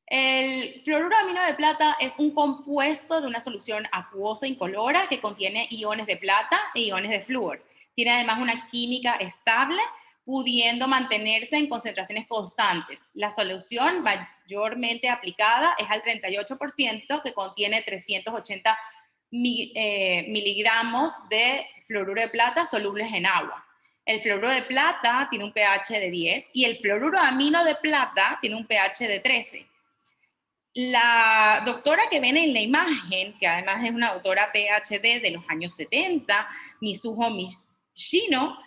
El fluoruro de amino de plata es un compuesto de una solución acuosa incolora que contiene iones de plata e iones de flúor. Tiene además una química estable, pudiendo mantenerse en concentraciones constantes. La solución mayormente aplicada es al 38%, que contiene 380 miligramos de fluoruro de plata solubles en agua. El fluoruro de plata tiene un pH de 10 y el fluoruro de amino de plata tiene un pH de 13. La doctora que ven en la imagen, que además es una doctora PhD de los años 70, Mizuho Mishino,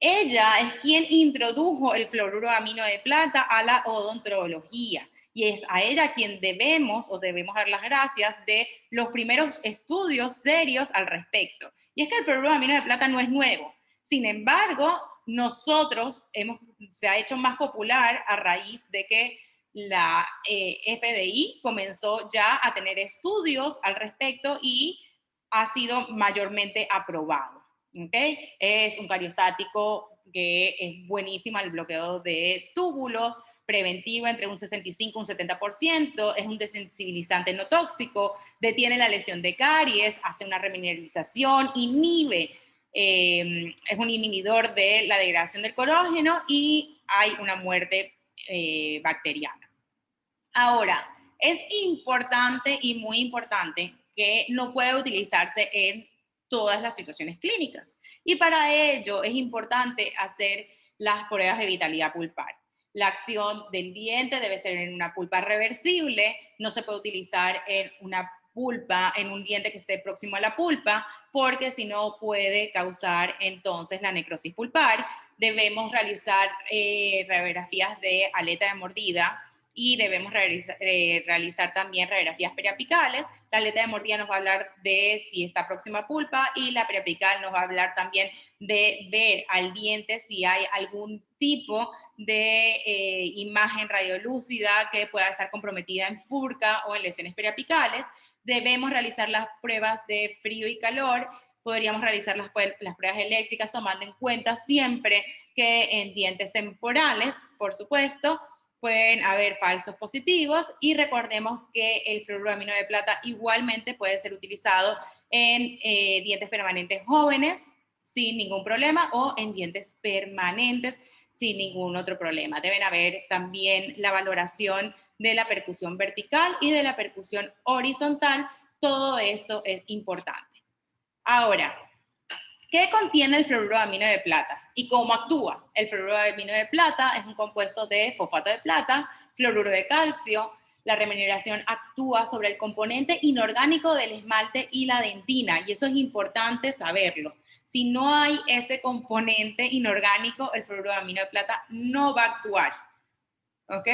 ella es quien introdujo el fluoruro de amino de plata a la odontología y es a ella quien debemos dar las gracias de los primeros estudios serios al respecto. Y es que el fluoruro de amino de plata no es nuevo. Sin embargo, se ha hecho más popular a raíz de que la FDI comenzó ya a tener estudios al respecto y ha sido mayormente aprobado. ¿Okay? Es un cariostático que es buenísimo al bloqueo de túbulos, preventivo entre un 65 y un 70%, es un desensibilizante no tóxico, detiene la lesión de caries, hace una remineralización, es un inhibidor de la degradación del colágeno y hay una muerte bacteriana. Ahora, es importante y muy importante que no puede utilizarse en todas las situaciones clínicas. Y para ello es importante hacer las pruebas de vitalidad pulpar. La acción del diente debe ser en una pulpa reversible, no se puede utilizar en una pulpa, en un diente que esté próximo a la pulpa, porque si no puede causar entonces la necrosis pulpar. Debemos realizar radiografías de aleta de mordida, y debemos realizar también radiografías periapicales. La aleta de mordida nos va a hablar de si está próxima a pulpa y la periapical nos va a hablar también de ver al diente si hay algún tipo de imagen radiolúcida que pueda estar comprometida en furca o en lesiones periapicales. Debemos realizar las pruebas de frío y calor. Podríamos realizar las pruebas eléctricas tomando en cuenta siempre que en dientes temporales, por supuesto, pueden haber falsos positivos y recordemos que el fluoruro de amino de plata igualmente puede ser utilizado en dientes permanentes jóvenes sin ningún problema o en dientes permanentes sin ningún otro problema. Deben haber también la valoración de la percusión vertical y de la percusión horizontal. Todo esto es importante. Ahora, ¿qué contiene el fluoruro de amino de plata y cómo actúa? El fluoruro de amino de plata es un compuesto de fosfato de plata, fluoruro de calcio. La regeneración actúa sobre el componente inorgánico del esmalte y la dentina, y eso es importante saberlo. Si no hay ese componente inorgánico, el fluoruro de amino de plata no va a actuar. ¿Ok?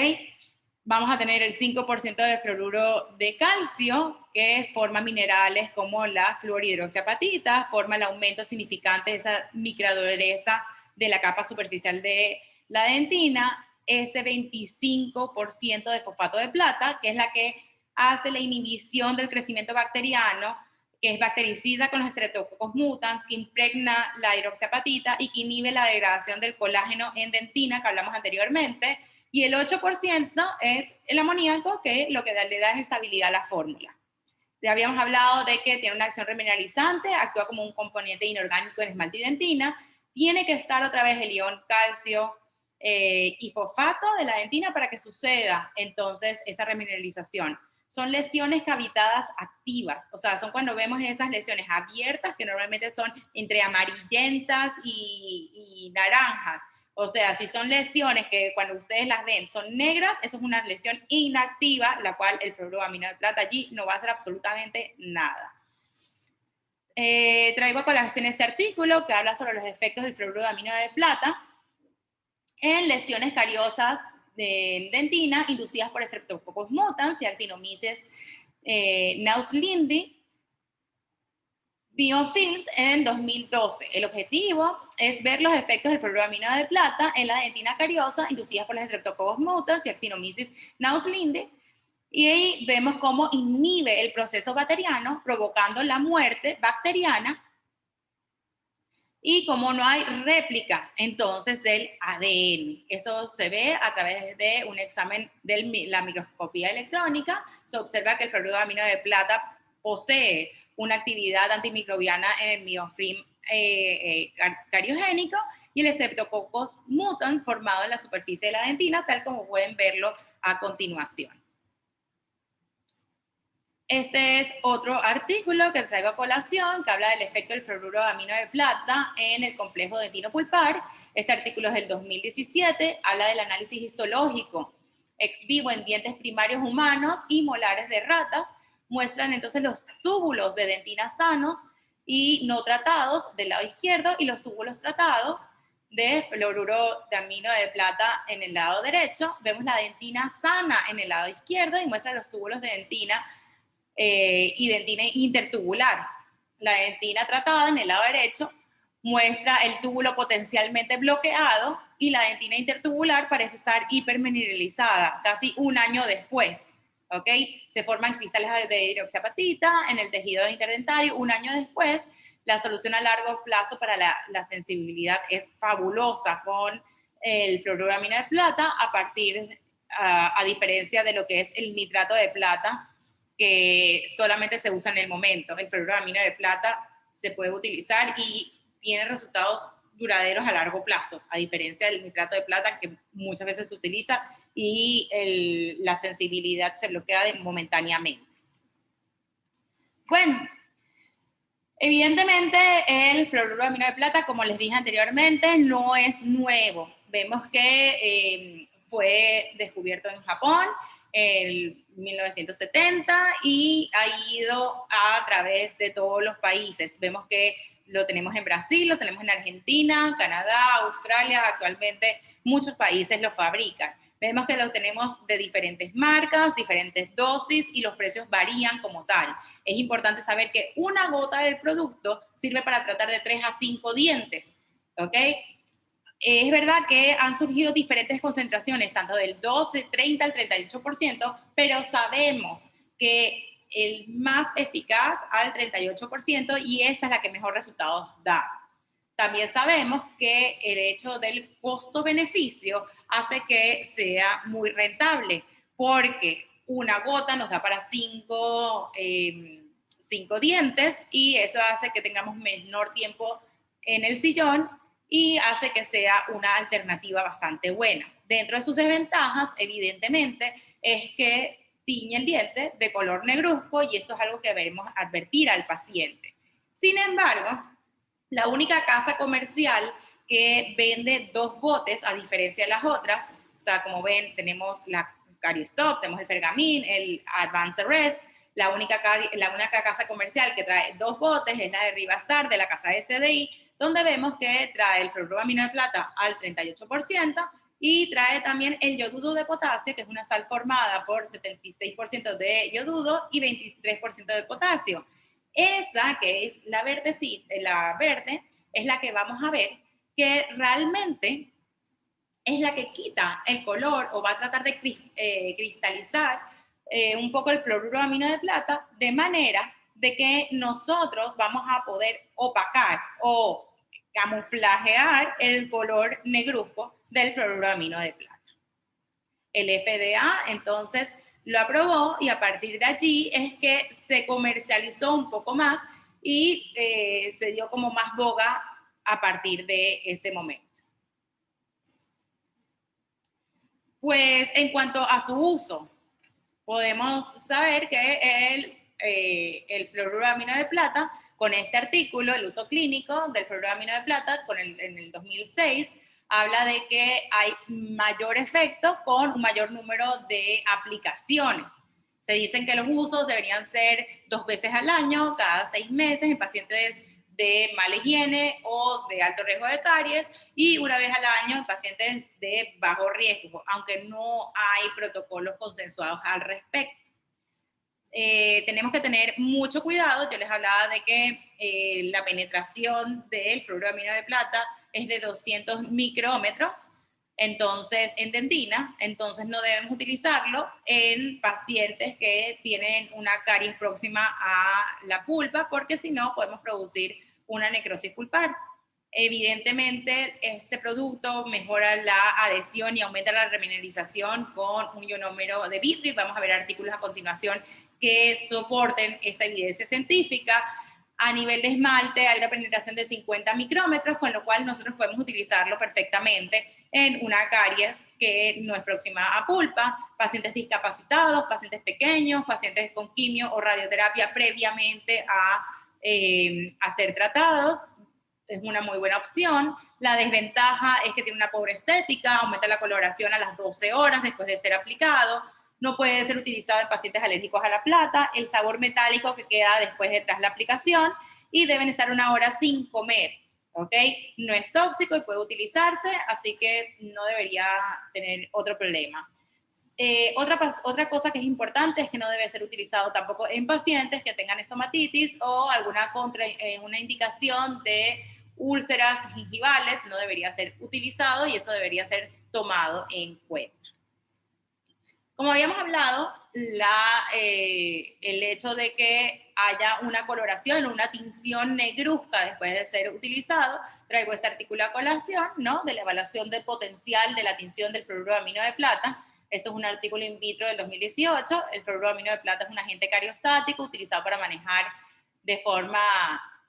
Vamos a tener el 5% de fluoruro de calcio, que forma minerales como la fluorhidroxiapatita, forma el aumento significante de esa microdureza de la capa superficial de la dentina, ese 25% de fosfato de plata, que es la que hace la inhibición del crecimiento bacteriano, que es bactericida con los Streptococcus mutans, que impregna la hidroxiapatita y que inhibe la degradación del colágeno en dentina, que hablamos anteriormente. Y el 8% es el amoníaco, que lo que le da es estabilidad a la fórmula. Ya habíamos hablado de que tiene una acción remineralizante, actúa como un componente inorgánico en esmalte y dentina, tiene que estar otra vez el ion calcio y fosfato de la dentina para que suceda entonces esa remineralización. Son lesiones cavitadas activas, o sea, son cuando vemos esas lesiones abiertas que normalmente son entre amarillentas y naranjas. O sea, si son lesiones que cuando ustedes las ven son negras, eso es una lesión inactiva, la cual el fluoruro de amino de plata allí no va a hacer absolutamente nada. Traigo a colación este artículo que habla sobre los efectos del fluoruro de amino de plata en lesiones cariosas de dentina inducidas por Streptococcus mutans y Actinomyces nauslindi Biofilms en 2012. El objetivo es ver los efectos del fluoruro de amino de plata en la dentina cariosa inducidas por los Streptococcus mutans y Actinomyces nauslindi. Y ahí vemos cómo inhibe el proceso bacteriano, provocando la muerte bacteriana Y como no hay réplica, entonces del ADN, eso se ve a través de un examen de la microscopía electrónica, se observa que el fluoruro de amino de plata posee una actividad antimicrobiana en el biofilm cariogénico y el Streptococcus mutans formado en la superficie de la dentina, tal como pueden verlo a continuación. Este es otro artículo que traigo a colación que habla del efecto del fluoruro de amino de plata en el complejo dentino-pulpar. Este artículo es del 2017, habla del análisis histológico ex vivo en dientes primarios humanos y molares de ratas. Muestran entonces los túbulos de dentina sanos y no tratados del lado izquierdo y los túbulos tratados de fluoruro de amino de plata en el lado derecho. Vemos la dentina sana en el lado izquierdo y muestra los túbulos de dentina y dentina intertubular. La dentina tratada en el lado derecho muestra el túbulo potencialmente bloqueado y la dentina intertubular parece estar hipermineralizada casi un año después. ¿Ok? Se forman cristales de hidroxiapatita en el tejido interdentario un año después. La solución a largo plazo para la sensibilidad es fabulosa con el fluoruro de amino de plata a diferencia de lo que es el nitrato de plata, que solamente se usa en el momento. El fluoruro de amino de plata se puede utilizar y tiene resultados duraderos a largo plazo, a diferencia del nitrato de plata que muchas veces se utiliza y la sensibilidad se bloquea momentáneamente. Bueno, evidentemente el fluoruro de amino de plata, como les dije anteriormente, no es nuevo. Vemos que fue descubierto en Japón en 1970 y ha ido a través de todos los países. Vemos que lo tenemos en Brasil, lo tenemos en Argentina, Canadá, Australia, actualmente muchos países lo fabrican. Vemos que lo tenemos de diferentes marcas, diferentes dosis y los precios varían como tal. Es importante saber que una gota del producto sirve para tratar de 3 a 5 dientes, ¿ok? Es verdad que han surgido diferentes concentraciones, tanto del 12, 30 al 38%, pero sabemos que el más eficaz al 38% y esta es la que mejor resultados da. También sabemos que el hecho del costo-beneficio hace que sea muy rentable, porque una gota nos da para 5 dientes y eso hace que tengamos menor tiempo en el sillón y hace que sea una alternativa bastante buena. Dentro de sus desventajas, evidentemente, es que tiñe el diente de color negruzco y esto es algo que debemos advertir al paciente. Sin embargo, la única casa comercial que vende 2 botes, a diferencia de las otras, o sea, como ven, tenemos la CarioStop, tenemos el Fergamin, el Advanced Rest, la única casa comercial que trae 2 botes es la de Rivastar, de la casa SDI, donde vemos que trae el fluoruro de amino de plata al 38% y trae también el yoduro de potasio, que es una sal formada por 76% de yoduro y 23% de potasio. Esa que es la verde, es la que vamos a ver que realmente es la que quita el color o va a tratar de cristalizar un poco el fluoruro de amino de plata de manera de que nosotros vamos a poder opacar o camuflajear el color negruzco del fluoruro de amino de plata. El FDA entonces lo aprobó y a partir de allí es que se comercializó un poco más y se dio como más boga a partir de ese momento. Pues en cuanto a su uso, podemos saber que el fluoruro de amino de plata, con este artículo, el uso clínico del fluoruro de amino de plata, en el 2006, habla de que hay mayor efecto con un mayor número de aplicaciones. Se dicen que los usos deberían ser 2 veces al año, cada 6 meses, en pacientes de mala higiene o de alto riesgo de caries y una vez al año en pacientes de bajo riesgo, aunque no hay protocolos consensuados al respecto. Tenemos que tener mucho cuidado. Yo les hablaba de que la penetración del fluoruro de amino de plata es de 200 micrómetros, entonces en dentina, entonces no debemos utilizarlo en pacientes que tienen una caries próxima a la pulpa, porque si no podemos producir una necrosis pulpar. Evidentemente, este producto mejora la adhesión y aumenta la remineralización con un ionómero de vitrio. Vamos a ver artículos a continuación que soporten esta evidencia científica. A nivel de esmalte hay una penetración de 50 micrómetros, con lo cual nosotros podemos utilizarlo perfectamente en una caries que no es próxima a pulpa, pacientes discapacitados, pacientes pequeños, pacientes con quimio o radioterapia previamente a ser tratados. Es una muy buena opción. La desventaja es que tiene una pobre estética, aumenta la coloración a las 12 horas después de ser aplicado, no puede ser utilizado en pacientes alérgicos a la plata, el sabor metálico que queda después de tras la aplicación y deben estar 1 hora sin comer, ¿ok? No es tóxico y puede utilizarse, así que no debería tener otro problema. Otra cosa que es importante es que no debe ser utilizado tampoco en pacientes que tengan estomatitis o alguna una indicación de úlceras gingivales, no debería ser utilizado y eso debería ser tomado en cuenta. Como habíamos hablado, el hecho de que haya una coloración, una tinción negruzca después de ser utilizado, traigo este artículo a colación, ¿no? De la evaluación del potencial de la tinción del fluoruro de amino de plata. Esto es un artículo in vitro del 2018. El fluoruro de amino de plata es un agente cariostático utilizado para manejar de forma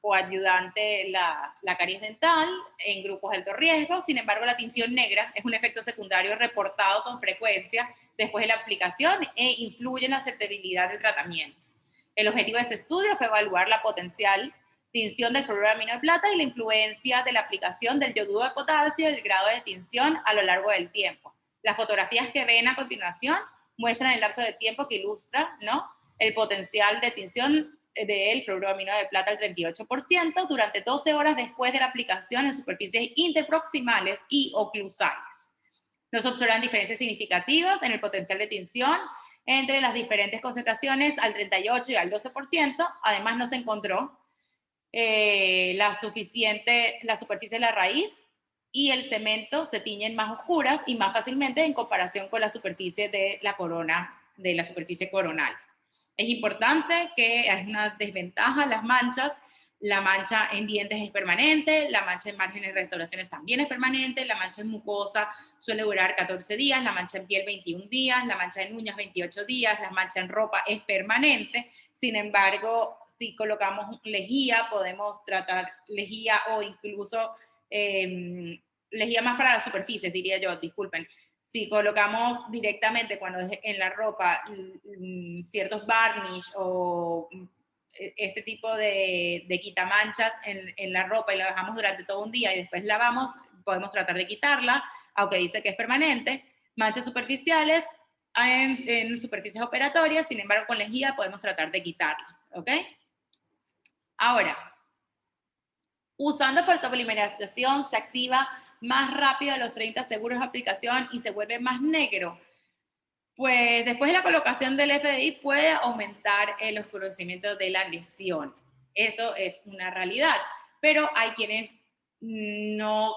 coayudante la caries dental en grupos de alto riesgo. Sin embargo, la tinción negra es un efecto secundario reportado con frecuencia después de la aplicación e influye en la aceptabilidad del tratamiento. El objetivo de este estudio fue evaluar la potencial tinción del fluoruro de amino de plata y la influencia de la aplicación del yoduro de potasio y el grado de tinción a lo largo del tiempo. Las fotografías que ven a continuación muestran el lapso de tiempo que ilustra, ¿no?, el potencial de tinción del fluoruro de amino de plata al 38% durante 12 horas después de la aplicación en superficies interproximales y oclusales. No se observan diferencias significativas en el potencial de tinción entre las diferentes concentraciones al 38 y al 12%. Además, no se encontró la superficie de la raíz y el cemento se tiñen más oscuras y más fácilmente en comparación con la superficie de la corona, de la superficie coronal. Es importante que hay una desventaja, las manchas. La mancha en dientes es permanente, la mancha en márgenes de restauraciones también es permanente, la mancha en mucosa suele durar 14 días, la mancha en piel 21 días, la mancha en uñas 28 días, la mancha en ropa es permanente. Sin embargo, si colocamos lejía, podemos tratar lejía o incluso lejía más para las superficies, diría yo, disculpen. Si colocamos directamente cuando es en la ropa ciertos varnish o este tipo de quitamanchas en la ropa y la dejamos durante todo un día y después lavamos, podemos tratar de quitarla, aunque dice que es permanente. Manchas superficiales en superficies operatorias, sin embargo con lejía podemos tratar de quitarlas, ¿ok? Ahora, usando fotopolimerización se activa más rápido a los 30 segundos de aplicación y se vuelve más negro. Pues después de la colocación del FDI puede aumentar el oscurecimiento de la lesión. Eso es una realidad, pero hay quienes no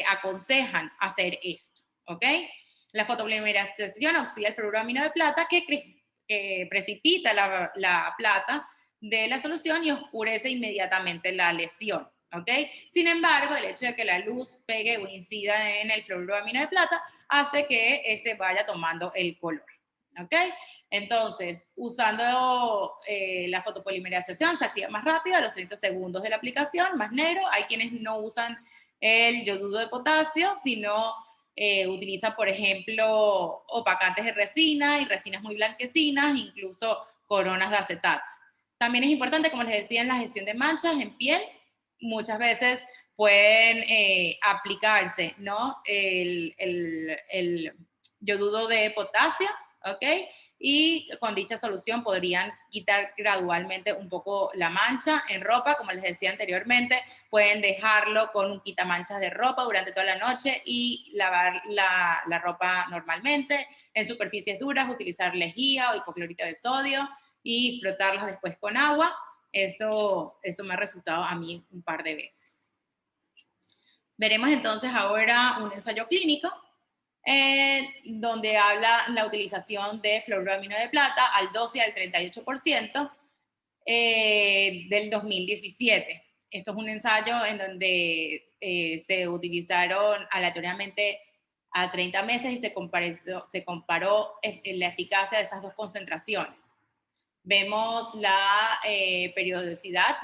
aconsejan hacer esto, ¿ok? La fotopolimerización oxida el fluoruro de amino de plata que precipita la plata de la solución y oscurece inmediatamente la lesión, ¿ok? Sin embargo, el hecho de que la luz pegue o incida en el fluoruro de amino de plata hace que este vaya tomando el color, ¿ok? Entonces, usando la fotopolimerización se activa más rápido a los 30 segundos de la aplicación, más negro. Hay quienes no usan el yoduro de potasio, sino utilizan, por ejemplo, opacantes de resina y resinas muy blanquecinas, incluso coronas de acetato. También es importante, como les decía, en la gestión de manchas en piel, muchas veces pueden aplicarse, ¿no?, el yoduro de potasio, ¿ok? Y con dicha solución podrían quitar gradualmente un poco la mancha en ropa, como les decía anteriormente, pueden dejarlo con un quitamanchas de ropa durante toda la noche y lavar la ropa normalmente. En superficies duras, utilizar lejía o hipoclorito de sodio y frotarlas después con agua. Eso me ha resultado a mí un par de veces. Veremos entonces ahora un ensayo clínico donde habla la utilización de fluoruro de amino de plata al 12 y al 38% del 2017. esto es un ensayo en donde se utilizaron aleatoriamente a 30 meses y se comparó la eficacia de estas dos concentraciones. Vemos la periodicidad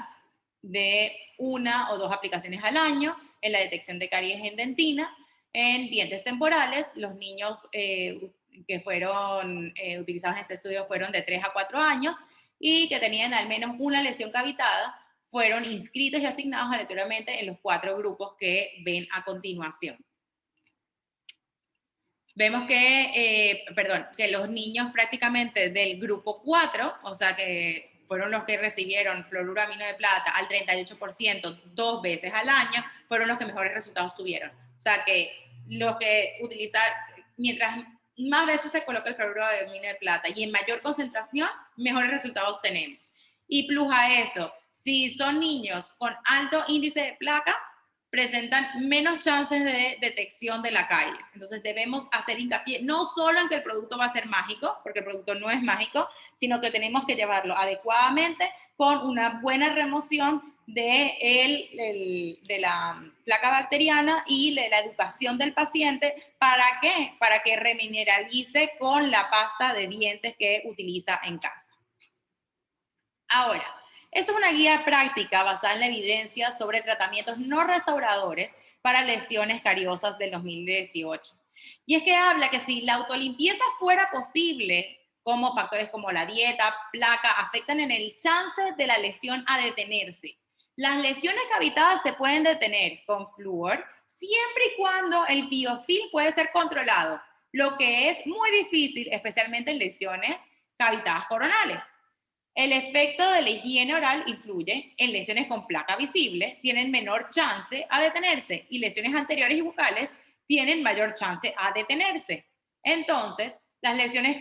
de 1 o 2 aplicaciones al año en la detección de caries en dentina. En dientes temporales, los niños que fueron utilizados en este estudio fueron de 3 a 4 años y que tenían al menos una lesión cavitada, fueron inscritos y asignados aleatoriamente en los 4 grupos que ven a continuación. Vemos que, que los niños prácticamente del grupo 4, o sea que fueron los que recibieron fluoruro de amino de plata al 38% 2 veces al año, fueron los que mejores resultados tuvieron. O sea que los que utilizan, mientras más veces se coloca el fluoruro de amino de plata y en mayor concentración, mejores resultados tenemos. Y plus a eso, si son niños con alto índice de placa, presentan menos chances de detección de la caries. Entonces debemos hacer hincapié no solo en que el producto va a ser mágico, porque el producto no es mágico, sino que tenemos que llevarlo adecuadamente con una buena remoción de la placa bacteriana y de la educación del paciente. ¿Para qué? Para que remineralice con la pasta de dientes que utiliza en casa. Ahora, esta es una guía práctica basada en la evidencia sobre tratamientos no restauradores para lesiones cariosas del 2018. Y es que habla que si la autolimpieza fuera posible, como factores como la dieta, placa, afectan en el chance de la lesión a detenerse. Las lesiones cavitadas se pueden detener con flúor siempre y cuando el biofilm puede ser controlado, lo que es muy difícil, especialmente en lesiones cavitadas coronales. El efecto de la higiene oral influye en lesiones con placa visible, tienen menor chance a detenerse y lesiones anteriores y bucales tienen mayor chance a detenerse. Entonces, las lesiones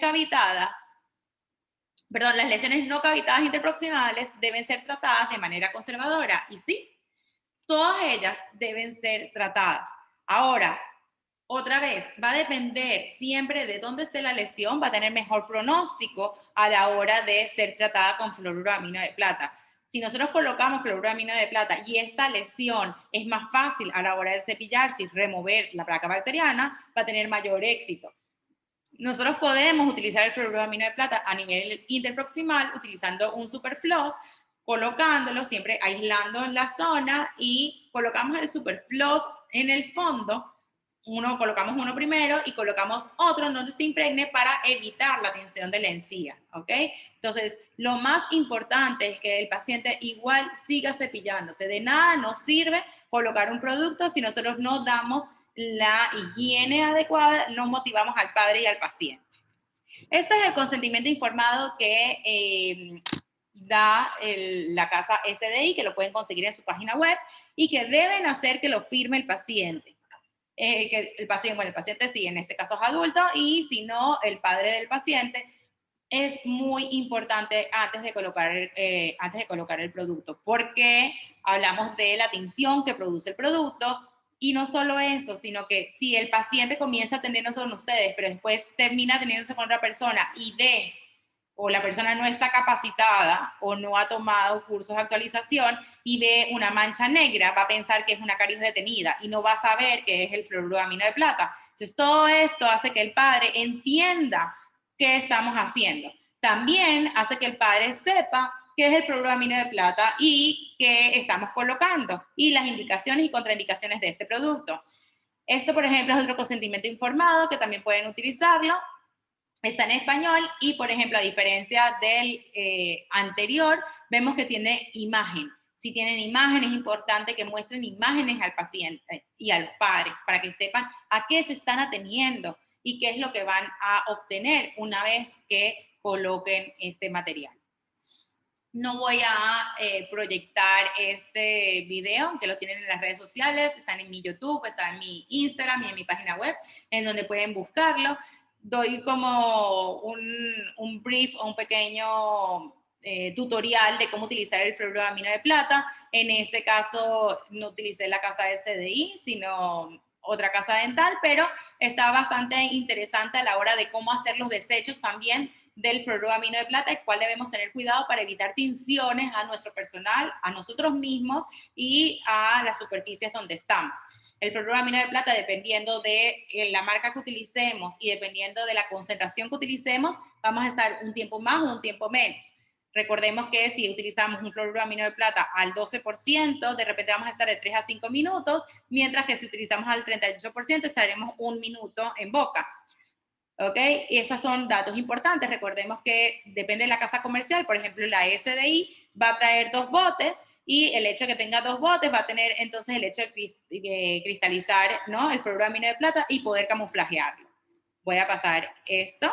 no cavitadas interproximales deben ser tratadas de manera conservadora y sí, todas ellas deben ser tratadas. Ahora, otra vez, va a depender siempre de dónde esté la lesión, va a tener mejor pronóstico a la hora de ser tratada con fluoruro de amino de plata. Si nosotros colocamos fluoruro de amino de plata y esta lesión es más fácil a la hora de cepillarse y remover la placa bacteriana, va a tener mayor éxito. Nosotros podemos utilizar el fluoruro de amino de plata a nivel interproximal utilizando un superfloss, colocándolo, siempre aislando en la zona y colocamos el superfloss en el fondo. Colocamos uno primero y colocamos otro donde se impregne para evitar la tensión de la encía, ¿ok? Entonces, lo más importante es que el paciente igual siga cepillándose. De nada nos sirve colocar un producto si nosotros no damos la higiene adecuada, no motivamos al padre y al paciente. Este es el consentimiento informado que da la casa SDI, que lo pueden conseguir en su página web y que deben hacer que lo firme el paciente. Que el paciente sí, en este caso es adulto, y si no, el padre del paciente. Es muy importante antes de colocar el producto, porque hablamos de la tinción que produce el producto, y no solo eso, sino que si el paciente comienza atendiéndose con ustedes, pero después termina atendiéndose con otra persona y o la persona no está capacitada o no ha tomado cursos de actualización y ve una mancha negra, va a pensar que es una caries detenida y no va a saber que es el fluoruro de amino de plata. Entonces, todo esto hace que el padre entienda qué estamos haciendo. También hace que el padre sepa qué es el fluoruro de amino de plata y qué estamos colocando y las indicaciones y contraindicaciones de este producto. Esto, por ejemplo, es otro consentimiento informado que también pueden utilizarlo. Está en español y, por ejemplo, a diferencia del anterior, vemos que tiene imagen. Si tienen imagen, es importante que muestren imágenes al paciente y a los padres para que sepan a qué se están atendiendo y qué es lo que van a obtener una vez que coloquen este material. No voy a proyectar este video, que lo tienen en las redes sociales, están en mi YouTube, está en mi Instagram y en mi página web, en donde pueden buscarlo. Doy como un brief o un pequeño tutorial de cómo utilizar el fluoruro de amino de plata. En este caso no utilicé la casa de SDI, sino otra casa dental, pero está bastante interesante a la hora de cómo hacer los desechos también del fluoruro de amino de plata, el cual debemos tener cuidado para evitar tinciones a nuestro personal, a nosotros mismos y a las superficies donde estamos. El fluoruro de amino de plata, dependiendo de la marca que utilicemos y dependiendo de la concentración que utilicemos, vamos a estar un tiempo más o un tiempo menos. Recordemos que si utilizamos un fluoruro de amino de plata al 12%, de repente vamos a estar de 3 a 5 minutos, mientras que si utilizamos al 38% estaremos 1 minuto en boca. ¿Ok? Y esos son datos importantes. Recordemos que depende de la casa comercial, por ejemplo, la SDI va a traer 2 botes y el hecho de que tenga 2 botes va a tener entonces el hecho de cristalizar, ¿no?, el fluoruro de amino de plata y poder camuflajearlo. Voy a pasar esto.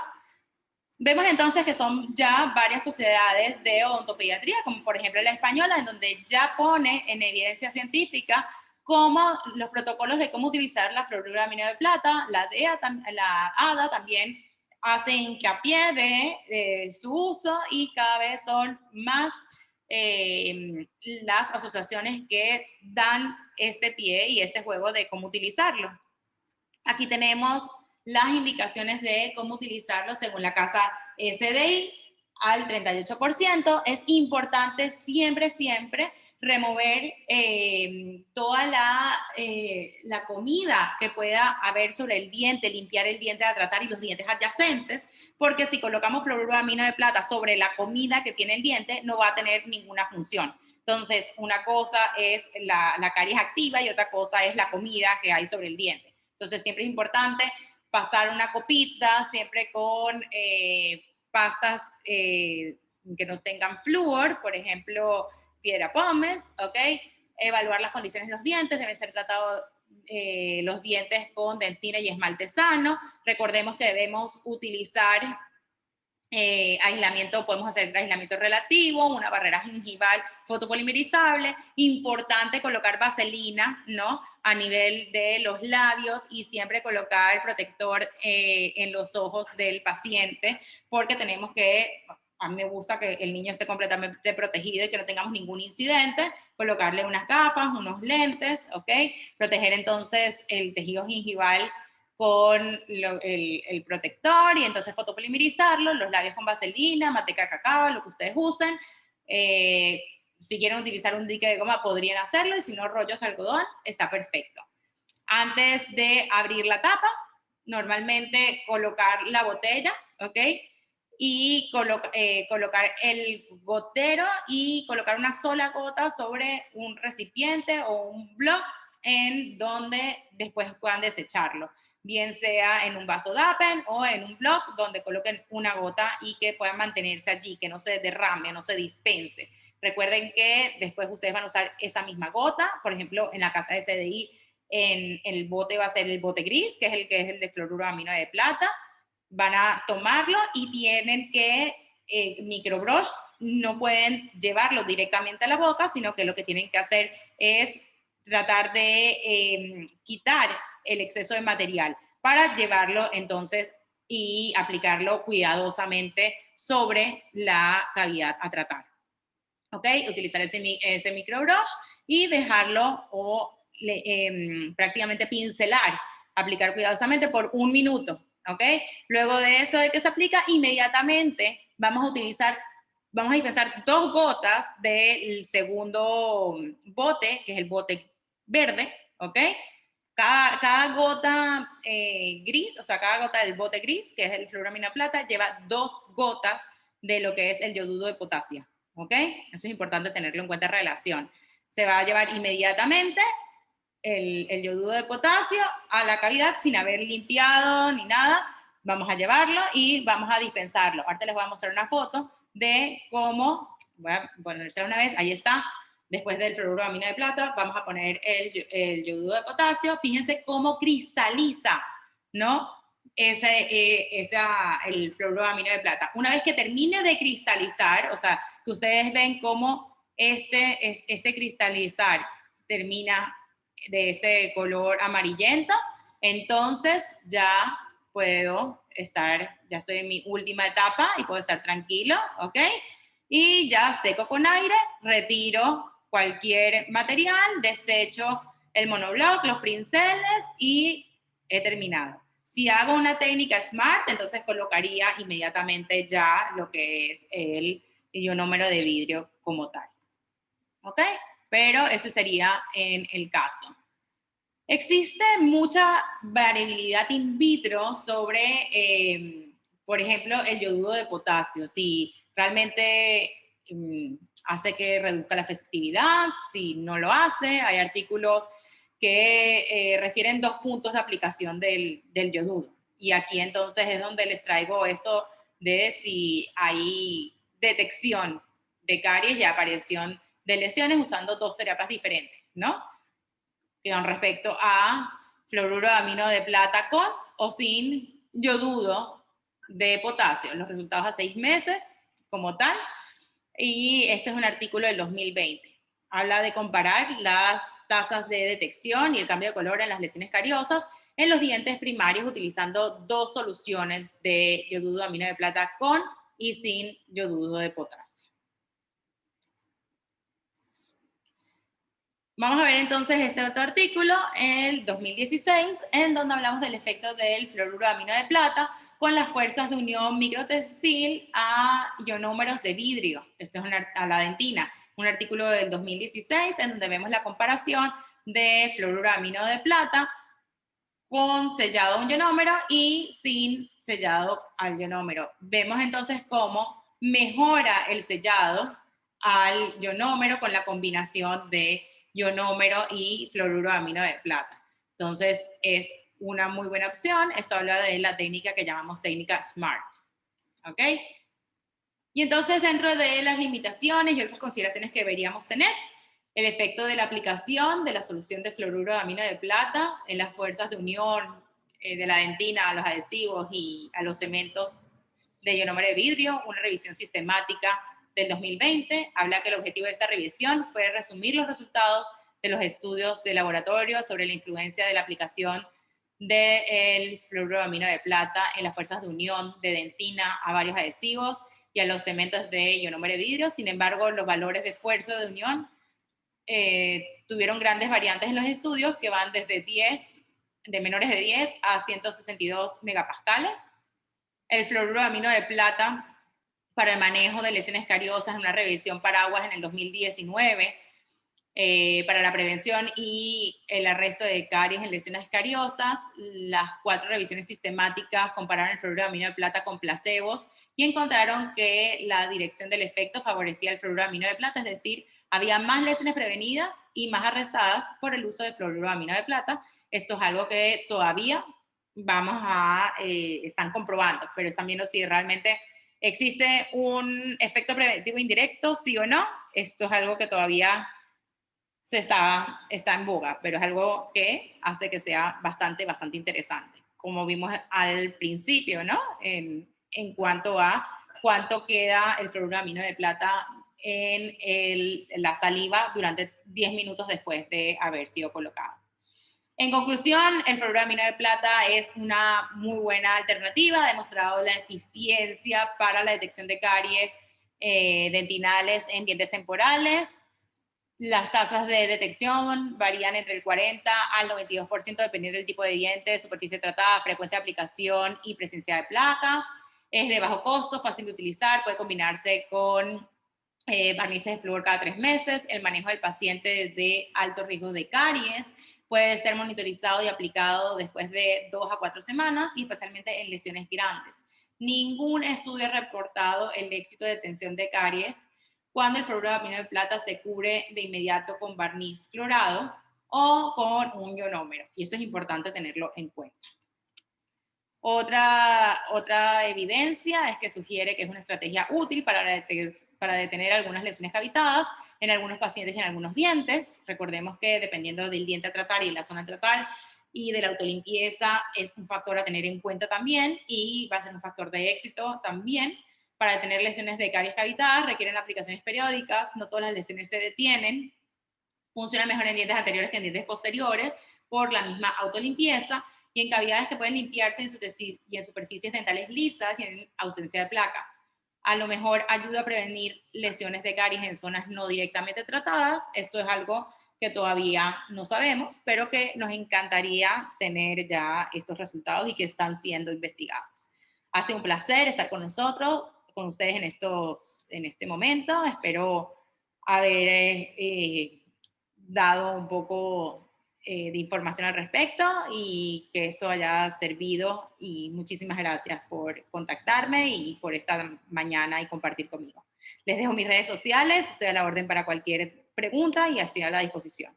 Vemos entonces que son ya varias sociedades de odontopediatría, como por ejemplo la española, en donde ya pone en evidencia científica cómo los protocolos de cómo utilizar la fluoruro de amino de plata, la ADA también hace hincapié de su uso y cada vez son más las asociaciones que dan este pie y este juego de cómo utilizarlo. Aquí tenemos las indicaciones de cómo utilizarlo según la casa SDI al 38%. Es importante siempre remover toda la comida que pueda haber sobre el diente, limpiar el diente a tratar y los dientes adyacentes, porque si colocamos fluoruro de amino de plata sobre la comida que tiene el diente, no va a tener ninguna función. Entonces, una cosa es la caries activa y otra cosa es la comida que hay sobre el diente. Entonces, siempre es importante pasar una copita, siempre con pastas que no tengan flúor, por ejemplo, piedra pómez, ¿ok? Evaluar las condiciones de los dientes, deben ser tratados los dientes con dentina y esmalte sano. Recordemos que debemos utilizar aislamiento, podemos hacer aislamiento relativo, una barrera gingival fotopolimerizable. Importante colocar vaselina, ¿no?, a nivel de los labios y siempre colocar el protector en los ojos del paciente, porque tenemos que, a mí me gusta que el niño esté completamente protegido y que no tengamos ningún incidente, colocarle unas gafas, unos lentes, ¿ok? Proteger entonces el tejido gingival con el protector y entonces fotopolimerizarlo, los labios con vaselina, manteca de cacao, lo que ustedes usen. Si quieren utilizar un dique de goma podrían hacerlo y si no, rollos de algodón, está perfecto. Antes de abrir la tapa, normalmente colocar la botella, ¿ok? Y colocar el gotero y colocar una sola gota sobre un recipiente o un bloc en donde después puedan desecharlo, bien sea en un vaso DAPEN o en un bloc donde coloquen una gota y que puedan mantenerse allí, que no se derrame, no se dispense. Recuerden que después ustedes van a usar esa misma gota, por ejemplo, en la casa de SDI, en el bote va a ser el bote gris, que es el de fluoruro de amino de plata. Van a tomarlo y tienen que microbrush, no pueden llevarlo directamente a la boca, sino que lo que tienen que hacer es tratar de quitar el exceso de material para llevarlo entonces y aplicarlo cuidadosamente sobre la cavidad a tratar. ¿Ok? Utilizar ese microbrush y dejarlo prácticamente pincelar, aplicar cuidadosamente por 1 minuto. ¿Ok? Luego de eso de que se aplica, inmediatamente vamos a dispensar 2 gotas del segundo bote, que es el bote verde, ¿ok? Cada gota gris, o sea, cada gota del bote gris, que es el fluoruro de amino de plata, lleva 2 gotas de lo que es el yoduro de potasio, ¿ok? Eso es importante tenerlo en cuenta en relación. Se va a llevar inmediatamente el yoduro de potasio a la cavidad sin haber limpiado ni nada. Vamos a llevarlo y vamos a dispensarlo. Ahorita les voy a mostrar una foto de cómo, voy a ponerse una vez, ahí está. Después del fluoruro de amino de plata, vamos a poner el yoduro de potasio. Fíjense cómo cristaliza, ¿no? El fluoruro de amino de plata. Una vez que termine de cristalizar, o sea, que ustedes ven cómo este cristalizar termina de este color amarillento, entonces ya ya estoy en mi última etapa y puedo estar tranquilo, ¿ok? Y ya seco con aire, retiro cualquier material, desecho el monobloc, los princeles y he terminado. Si hago una técnica SMART, entonces colocaría inmediatamente ya lo que es el ionómero de vidrio como tal. ¿Ok? Pero ese sería en el caso. Existe mucha variabilidad in vitro sobre, por ejemplo, el yoduro de potasio. Si realmente hace que reduzca la festividad, si no lo hace. Hay artículos que refieren 2 puntos de aplicación del yoduro. Y aquí entonces es donde les traigo esto de si hay detección de caries y aparición de lesiones usando 2 terapias diferentes, ¿no? Con respecto a fluoruro de amino de plata con o sin yoduro de potasio. Los resultados a 6 meses como tal. Y este es un artículo del 2020. Habla de comparar las tasas de detección y el cambio de color en las lesiones cariosas en los dientes primarios utilizando 2 soluciones de yoduro de amino de plata con y sin yoduro de potasio. Vamos a ver entonces este otro artículo, el 2016, en donde hablamos del efecto del fluoruro de amino de plata con las fuerzas de unión microtextil a ionómeros de vidrio. Este es a la dentina, un artículo del 2016 en donde vemos la comparación de fluoruro de amino de plata con sellado a un ionómero y sin sellado al ionómero. Vemos entonces cómo mejora el sellado al ionómero con la combinación de ionómero y fluoruro de amino de plata. Entonces, es una muy buena opción. Esto habla de la técnica que llamamos técnica SMART. ¿Ok? Y entonces, dentro de las limitaciones y otras consideraciones que deberíamos tener, el efecto de la aplicación de la solución de fluoruro de amino de plata en las fuerzas de unión de la dentina a los adhesivos y a los cementos de ionómero de vidrio, una revisión sistemática del 2020, habla que el objetivo de esta revisión fue resumir los resultados de los estudios de laboratorio sobre la influencia de la aplicación del fluoruro de amino de plata en las fuerzas de unión de dentina a varios adhesivos y a los cementos de ionómero de vidrio. Sin embargo, los valores de fuerza de unión tuvieron grandes variantes en los estudios que van desde 10, de menores de 10 a 162 megapascales. El fluoruro de amino de plata para el manejo de lesiones cariosas en una revisión paraguas en el 2019 para la prevención y el arresto de caries en lesiones cariosas. Las 4 revisiones sistemáticas compararon el fluoruro de amino de plata con placebos y encontraron que la dirección del efecto favorecía el fluoruro de amino de plata, es decir, había más lesiones prevenidas y más arrestadas por el uso de fluoruro de amino de plata. Esto es algo que todavía están comprobando, pero están viendo si realmente existe un efecto preventivo indirecto, sí o no. Esto es algo que todavía está en boga, pero es algo que hace que sea bastante interesante, como vimos al principio, ¿no? En cuanto a cuánto queda el fluoruro de amino de plata en la saliva durante 10 minutos después de haber sido colocado. En conclusión, el fluoruro de amino de plata es una muy buena alternativa, ha demostrado la eficiencia para la detección de caries dentinales en dientes temporales. Las tasas de detección varían entre el 40 al 92% dependiendo del tipo de diente, superficie tratada, frecuencia de aplicación y presencia de placa. Es de bajo costo, fácil de utilizar, puede combinarse con barnices de flúor cada 3 meses. El manejo del paciente de alto riesgo de caries puede ser monitorizado y aplicado después de 2 a 4 semanas y especialmente en lesiones grandes. Ningún estudio ha reportado el éxito de detención de caries cuando el fluoruro de amino de plata se cubre de inmediato con barniz fluorado o con un ionómero. Y eso es importante tenerlo en cuenta. Otra evidencia es que sugiere que es una estrategia útil para detener algunas lesiones cavitadas en algunos pacientes y en algunos dientes. Recordemos que dependiendo del diente a tratar y la zona a tratar y de la autolimpieza es un factor a tener en cuenta también y va a ser un factor de éxito también. Para detener lesiones de caries cavitadas requieren aplicaciones periódicas, no todas las lesiones se detienen, funciona mejor en dientes anteriores que en dientes posteriores por la misma autolimpieza y en cavidades que pueden limpiarse y en superficies dentales lisas y en ausencia de placa. A lo mejor ayuda a prevenir lesiones de caries en zonas no directamente tratadas. Esto es algo que todavía no sabemos, pero que nos encantaría tener ya estos resultados y que están siendo investigados. Ha sido un placer estar con nosotros, con ustedes en este momento. Espero haber dado un poco de información al respecto y que esto haya servido. Y muchísimas gracias por contactarme y por esta mañana y compartir conmigo. Les dejo mis redes sociales, estoy a la orden para cualquier pregunta y estoy a la disposición.